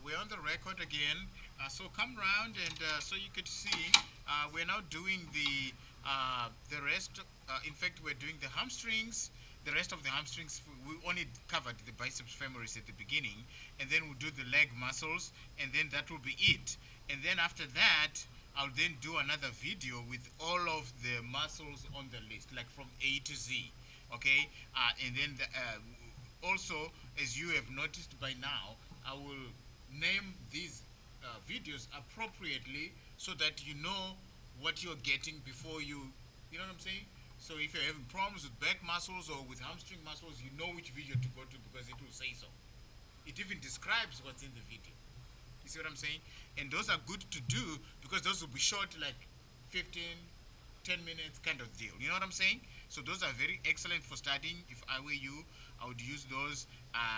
We're on the record again. So come round and so you could see we're now doing the rest. In fact, we're doing the hamstrings. The rest of the hamstrings, we only covered the biceps femoris at the beginning, and then we'll do the leg muscles, and then that will be it. And then after that, I'll then do another video with all of the muscles on the list, like from A to Z. Okay, and then also, as you have noticed by now, I will name these videos appropriately so that you know what you're getting before you know what I'm saying? So if you're having problems with back muscles or with hamstring muscles, you know which video to go to because it will say so. It even describes what's in the video. You see what I'm saying? And those are good to do because those will be short, like 15, 10 minutes kind of deal. You know what I'm saying? So those are very excellent for studying. If I were you, I would use those,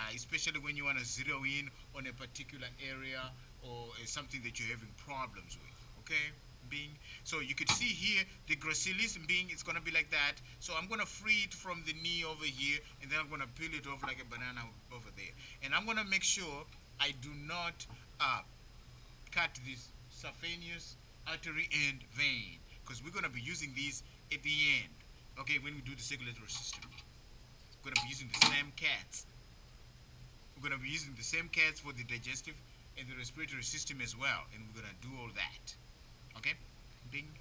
especially when you want to zero in on a particular area or something that you're having problems with. Okay? Being so you could see here the gracilis being it's gonna be like that. So I'm gonna free it from the knee over here, and then I'm gonna peel it off like a banana over there. And I'm gonna make sure I do not cut this saphenous artery and vein because we're gonna be using these at the end. Okay, when we do the circulatory system, we're gonna be using the same cats. We're gonna be using the same cats for the digestive and the respiratory system as well, and we're gonna do all that. Okay? Bing.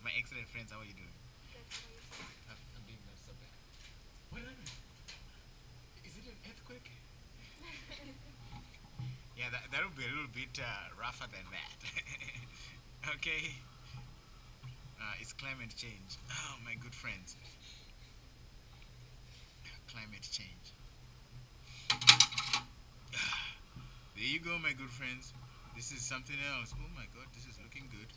My excellent friends, how are you doing? I'm doing not so bad. What happened? Is it an earthquake? Yeah, that'll be a little bit rougher than that. Okay? It's climate change. Oh, my good friends. Climate change. There you go, my good friends. This is something else. Oh my god, this is looking good.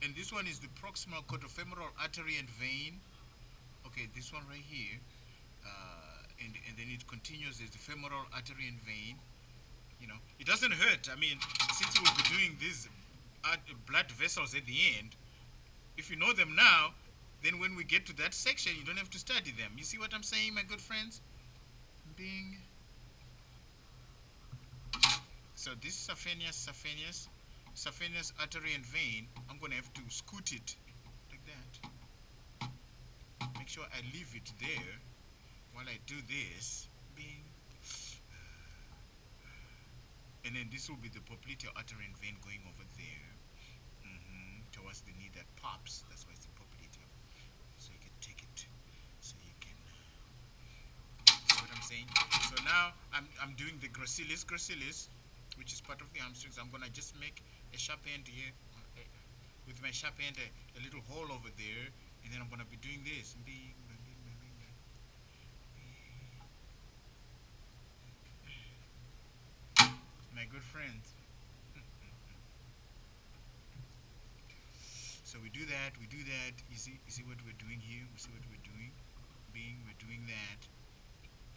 And this one is the proximal cotofemoral artery and vein. Okay, this one right here. And then it continues as the femoral artery and vein. You know, it doesn't hurt. I mean, since we'll be doing these blood vessels at the end, if you know them now, then when we get to that section, you don't have to study them. You see what I'm saying, my good friends? Bing. So this saphenous artery and vein, I'm going to have to scoot it like that. Make sure I leave it there while I do this. Bing. And then this will be the popliteal artery and vein going over there. Towards the knee that pops. That's why it's the popliteal. So you can take it. So you can see what I'm saying? So now I'm doing the gracilis, which is part of the hamstrings. I'm gonna just make a sharp end here with my sharp end, a little hole over there, and then I'm gonna be doing this. My good friends. So we do that. You see what we're doing here. We see what we're doing. We're doing that,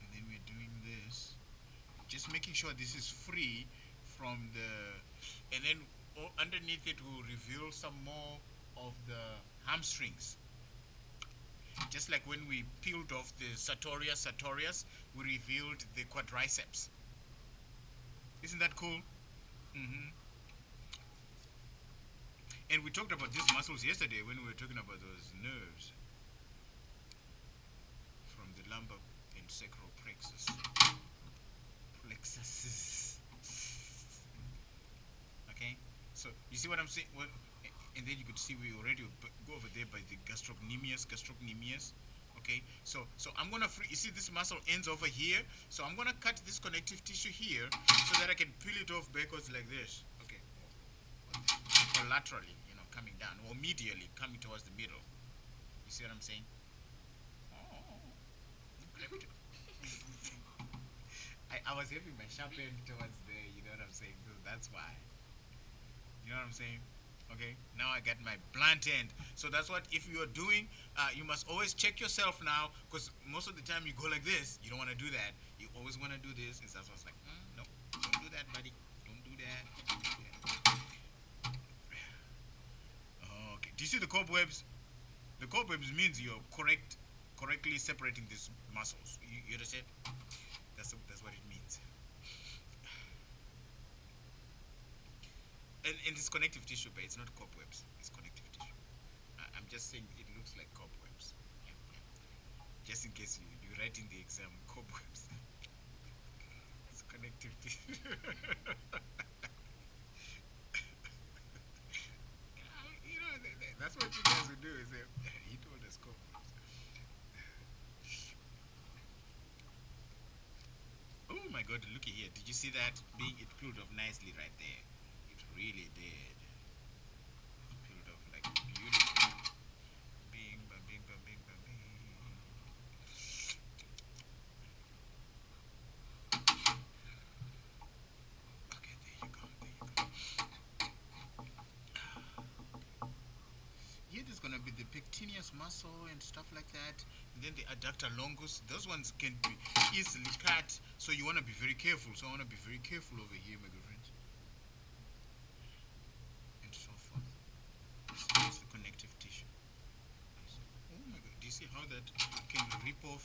and then we're doing this. Just making sure this is free from the, and then underneath it will reveal some more of the hamstrings. Just like when we peeled off the sartorius, we revealed the quadriceps. Isn't that cool? And we talked about these muscles yesterday when we were talking about those nerves from the lumbar and sacral plexus. Okay, so you see what I'm saying? Well, and then you could see we already go over there by the gastrocnemius. Okay, so I'm gonna you see this muscle ends over here, so I'm gonna cut this connective tissue here so that I can peel it off backwards like this. Okay, or laterally, you know, coming down, or medially coming towards the middle. You see what I'm saying? I was having my sharp end towards there, you know what I'm saying? So that's why. You know what I'm saying? Okay, now I got my blunt end. So that's what, if you are doing, you must always check yourself now, because most of the time you go like this, you don't want to do that. You always want to do this, and that's what's like, no, don't do that, buddy. Don't do that. Okay, do you see the cobwebs? The cobwebs means you're correctly separating these muscles. You understand? That's what it means. And it's connective tissue, but it's not cobwebs. It's connective tissue. I'm just saying it looks like cobwebs. Just in case you write in the exam cobwebs. It's connective tissue. That's what you guys would do. Is he told us cobwebs. Oh my God! Look here. Did you see that? It pulled off nicely right there. It really did. It pulled off like beautifully. Bing, ba, bing, ba, bing, ba, bing. Okay, there you go. There you go. Here there's gonna be the pectineus muscle and stuff like that, and then the adductor longus. Those ones can be easily cut, so you want to be very careful. So I want to be very careful over here, my good friends, and so forth. It's the connective tissue. Oh my God! Do you see how that can rip off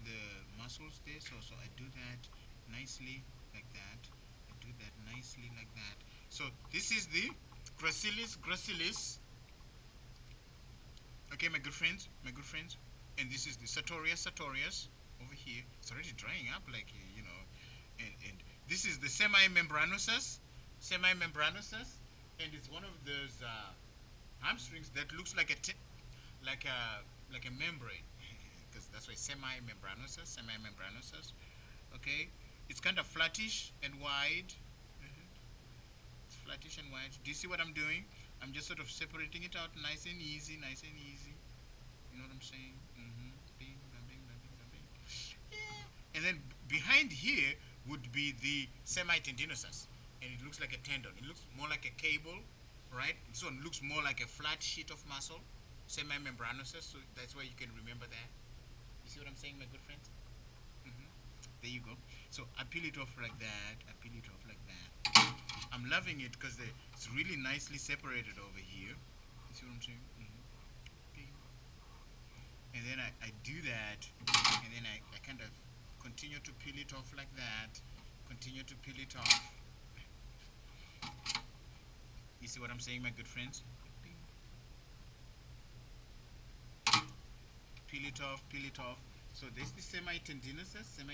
the muscles there? So I do that nicely like that. I do that nicely like that. So this is the gracilis. Okay, my good friends, and this is the sartorius over here. It's already drying up, like and this is the semimembranosus, and it's one of those hamstrings that looks like a membrane, because that's why semimembranosus. Okay, it's kind of flattish and wide. It's flattish and wide. Do you see what I'm doing? I'm just sort of separating it out nice and easy, You know what I'm saying? Bing, bang, bing, bang, bing, bang, bing. Yeah. And then behind here would be the semitendinosus. And it looks like a tendon. It looks more like a cable, right? This one looks more like a flat sheet of muscle, semimembranosus. So that's why you can remember that. You see what I'm saying, my good friends? There you go. So I peel it off like that. I'm loving it because it's really nicely separated over here. You see what I'm saying? And then I do that, and then I kind of continue to peel it off like that. Continue to peel it off. You see what I'm saying, my good friends? Peel it off. So there's the semitendinosus, and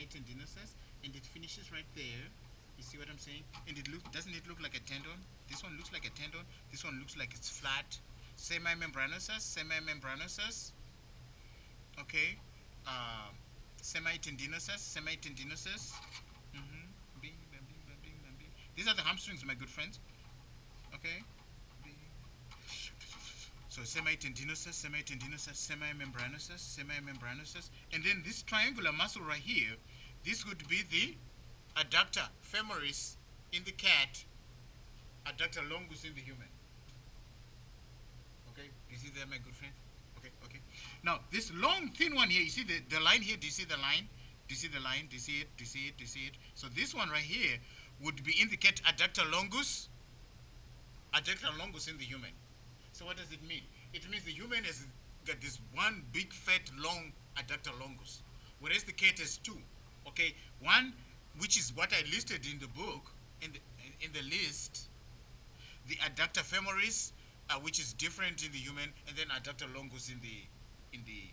it finishes right there. You see what I'm saying? And doesn't it look like a tendon? This one looks like a tendon. This one looks like it's flat. Semimembranosus. Okay. Semitendinosus. Bing, bang, bing, bang, bing, bang, bing. These are the hamstrings, my good friends. Okay. So semitendinosus, semimembranosus, and then this triangular muscle right here, this would be the adductor femoris in the cat, adductor longus in the human. Okay, you see there, my good friend? Okay. Now, this long, thin one here, you see the line here? Do you see the line? Do you see it? So this one right here would be indicate adductor longus in the human. So what does it mean? It means the human has got this one big, fat, long adductor longus, whereas the cat has two. Okay, one, which is what I listed in the book, in the list, the adductor femoris, which is different in the human, and then adductor longus in the human.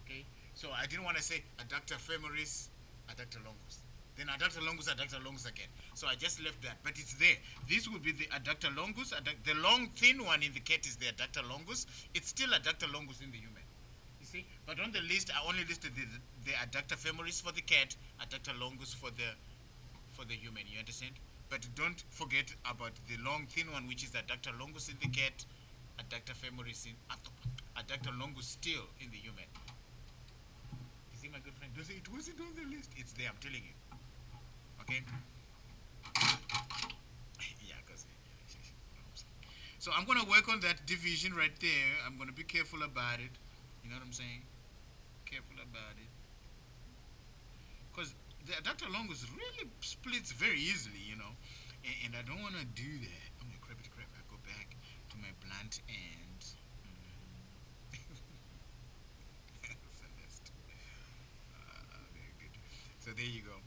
Okay, so I didn't want to say adductor femoris, adductor longus. Then adductor longus again. So I just left that, but it's there. This would be the adductor longus. The long, thin one in the cat is the adductor longus. It's still adductor longus in the human. You see, but on the list, I only listed the adductor femoris for the cat, adductor longus for the human. You understand? But don't forget about the long, thin one, which is adductor longus in the cat, adductor femoris adductor longus still in the human. You see, my good friend? Don't say it wasn't on the list. It's there. I'm telling you. Okay. Yeah, because. So I'm gonna work on that division right there. I'm gonna be careful about it. You know what I'm saying? Careful about it. Because the adductor longus really splits very easily, and I don't want to do that. I'm gonna crap. I go back to my blunt end. Celeste. So there you go.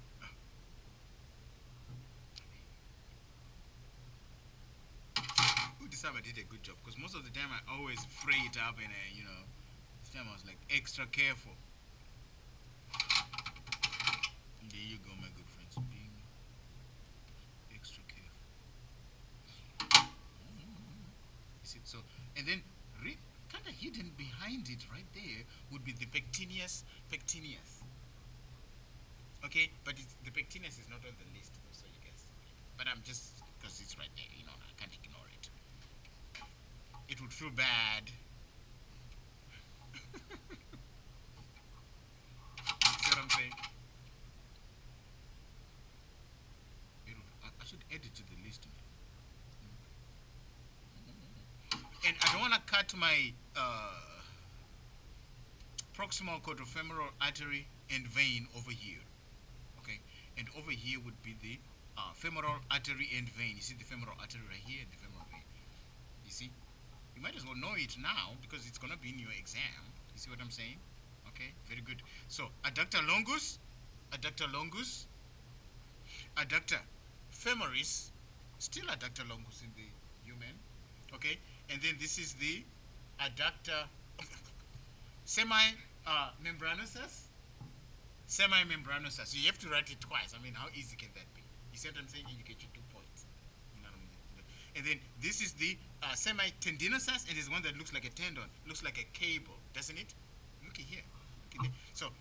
Ooh, this time I did a good job because most of the time I always fray it up and this time I was like extra careful. There you go, my good friends. Being extra careful. You see, so and then kind of hidden behind it right there would be the pectineus. Okay, but the pectineus is not on the list though, so you guys. But I'm just because it's right there, I can't ignore it. It would feel bad. See what I'm saying? I should add it to the list. And I don't want to cut my proximal quadrifemoral artery and vein over here. Okay, and over here would be the femoral artery and vein. You see the femoral artery right here and the femoral vein. You see? You might as well know it now because it's going to be in your exam. You see what I'm saying? Okay, very good. So, adductor longus, adductor longus, adductor femoris, still adductor longus in the human. Okay, and then this is the adductor semi-membranosus. Semi-membranosus. So you have to write it twice. I mean, how easy can that be? You see what I'm saying? And you get your 2 points. You know what I mean? And then this is the semi-tendinosus, and it's one that looks like a tendon, looks like a cable, doesn't it? Look at here. Look at there. So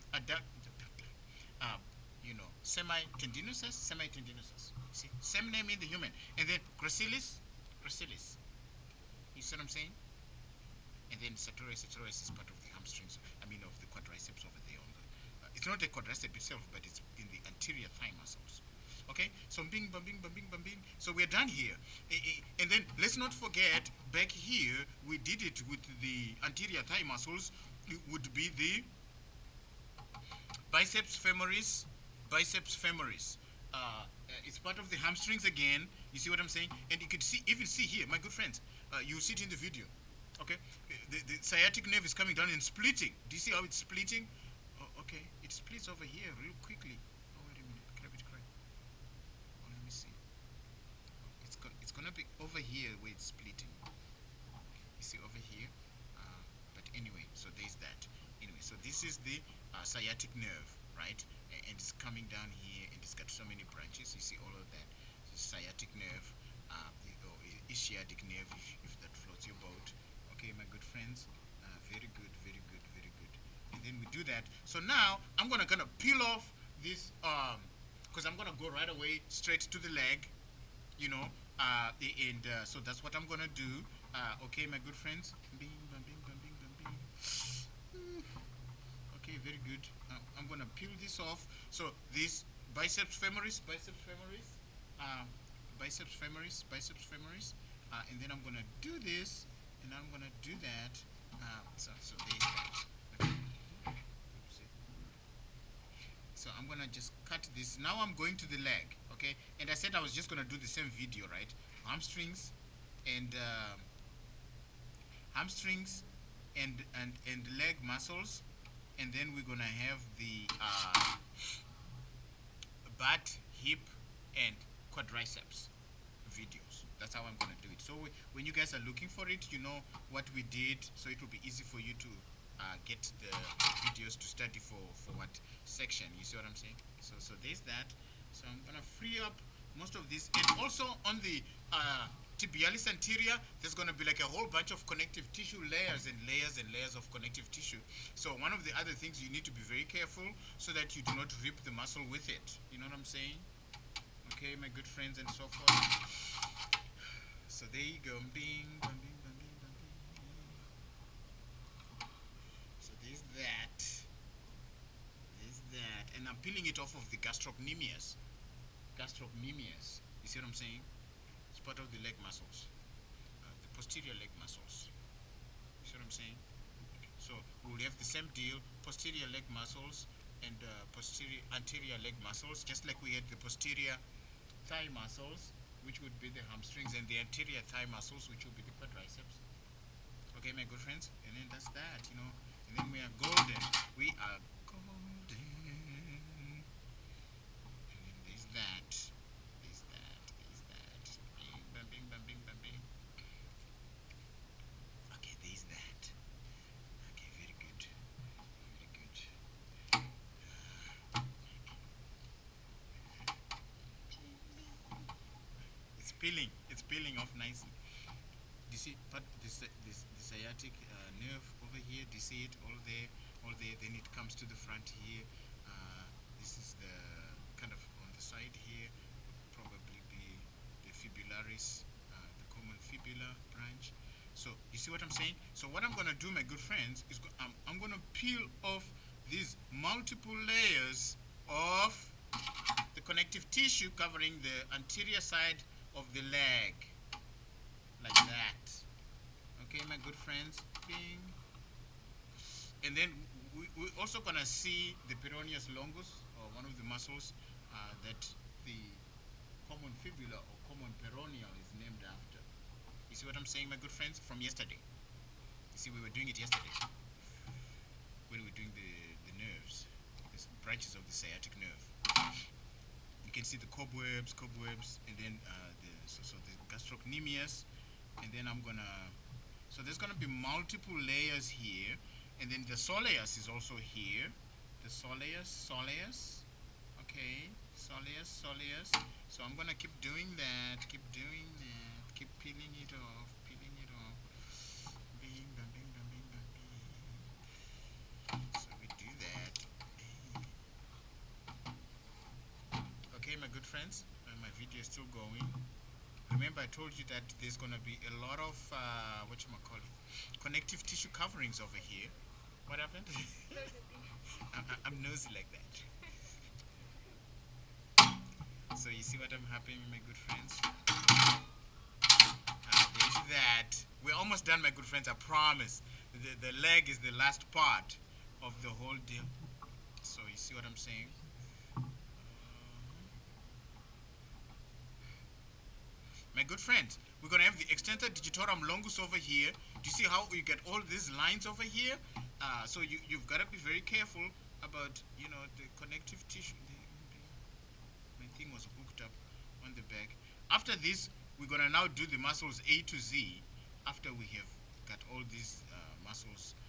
semi-tendinosus, semi-tendinosus. See, same name in the human. And then gracilis, gracilis. You see what I'm saying? And then sartorius, sartorius is part of the hamstrings, I mean of the quadriceps over there on the, it's not the quadricep itself, but it's in the anterior thigh muscles. Okay, so bing, bing, bing, bing, bing, bing. So we're done here. And then let's not forget, back here, we did it with the anterior thigh muscles. It would be the biceps femoris, biceps femoris. It's part of the hamstrings again. You see what I'm saying? And you can see, even see here, my good friends, you see it in the video. Okay, the sciatic nerve is coming down and splitting. Do you see how it's splitting? Oh, okay, it splits over here real quickly. Oh, wait a minute, grab it, correct. Oh, let me see. It's gonna be over here where it's splitting. You see over here. But anyway, so there's that. Anyway, so this is the sciatic nerve, right? And it's coming down here, and it's got so many branches. You see all of that. So sciatic nerve, ischiatic nerve, if that floats your boat. Okay, my good friends, very good, very good, very good. And then we do that. So now I'm gonna kind of peel off this, because I'm gonna go right away straight to the leg, so that's what I'm gonna do. Okay, my good friends. Bing, bing, bing, bing, bing, bing. Okay, very good. I'm gonna peel this off. So this biceps femoris, biceps femoris, biceps femoris, biceps femoris, and then I'm gonna do this. And I'm going to do that. So there's that. Okay. So I'm going to just cut this. Now I'm going to the leg. Okay. And I said I was just going to do the same video, right? Hamstrings and leg muscles. And then we're going to have the butt, hip, and quadriceps videos. That's how I'm going to do it. So when you guys are looking for it, you know what we did, so it will be easy for you to get the videos to study for what section. You see what I'm saying? So there's that. So I'm going to free up most of this. And also on the tibialis anterior, there's going to be like a whole bunch of connective tissue layers and layers and layers of connective tissue. So one of the other things, you need to be very careful so that you do not rip the muscle with it. You know what I'm saying? Okay, my good friends and so forth. So there you go. Bing, bing, bing, bing, bing, bing. So there's that. There's that. And I'm peeling it off of the gastrocnemius. Gastrocnemius. You see what I'm saying? It's part of the leg muscles. The posterior leg muscles. You see what I'm saying? So we'll have the same deal. Posterior leg muscles and anterior leg muscles. Just like we had the posterior thigh muscles, which would be the hamstrings, and the anterior thigh muscles, which will be the quadriceps. Okay, my good friends? And then that's that, And then we are golden. We are golden. peeling. It's peeling off nicely. Do you see but the sciatic nerve over here? Do you see it all there? Then it comes to the front here. This is the kind of on the side here. Would probably be the fibularis, the common fibula branch. So you see what I'm saying? So what I'm gonna do, my good friends, is I'm gonna peel off these multiple layers of the connective tissue covering the anterior side of the leg, like that. Okay, my good friends. Bing. And then we're also gonna see the peroneus longus, or one of the muscles that the common fibula or common peroneal is named after. You see what I'm saying, my good friends? From yesterday. You see, we were doing it yesterday when we were doing the nerves, the branches of the sciatic nerve. You can see the cobwebs, and then so the gastrocnemius, and then so there's gonna be multiple layers here, and then the soleus is also here. The soleus, okay, soleus. So I'm gonna keep doing that, keep peeling it off. Bing, bang, bing, bang, bing, bang, bing. So we do that. Okay, my good friends, my video is still going. Remember, I told you that there's gonna be a lot of connective tissue coverings over here. What happened? I'm nosy like that. So you see what I'm happening, my good friends? There's that. We're almost done, my good friends, I promise. The leg is the last part of the whole deal. So you see what I'm saying? My good friends, we're going to have the extensor digitorum longus over here. Do you see how you get all these lines over here? So you've got to be very careful about, the connective tissue. My thing was hooked up on the back. After this, we're going to now do the muscles A to Z. After we have got all these muscles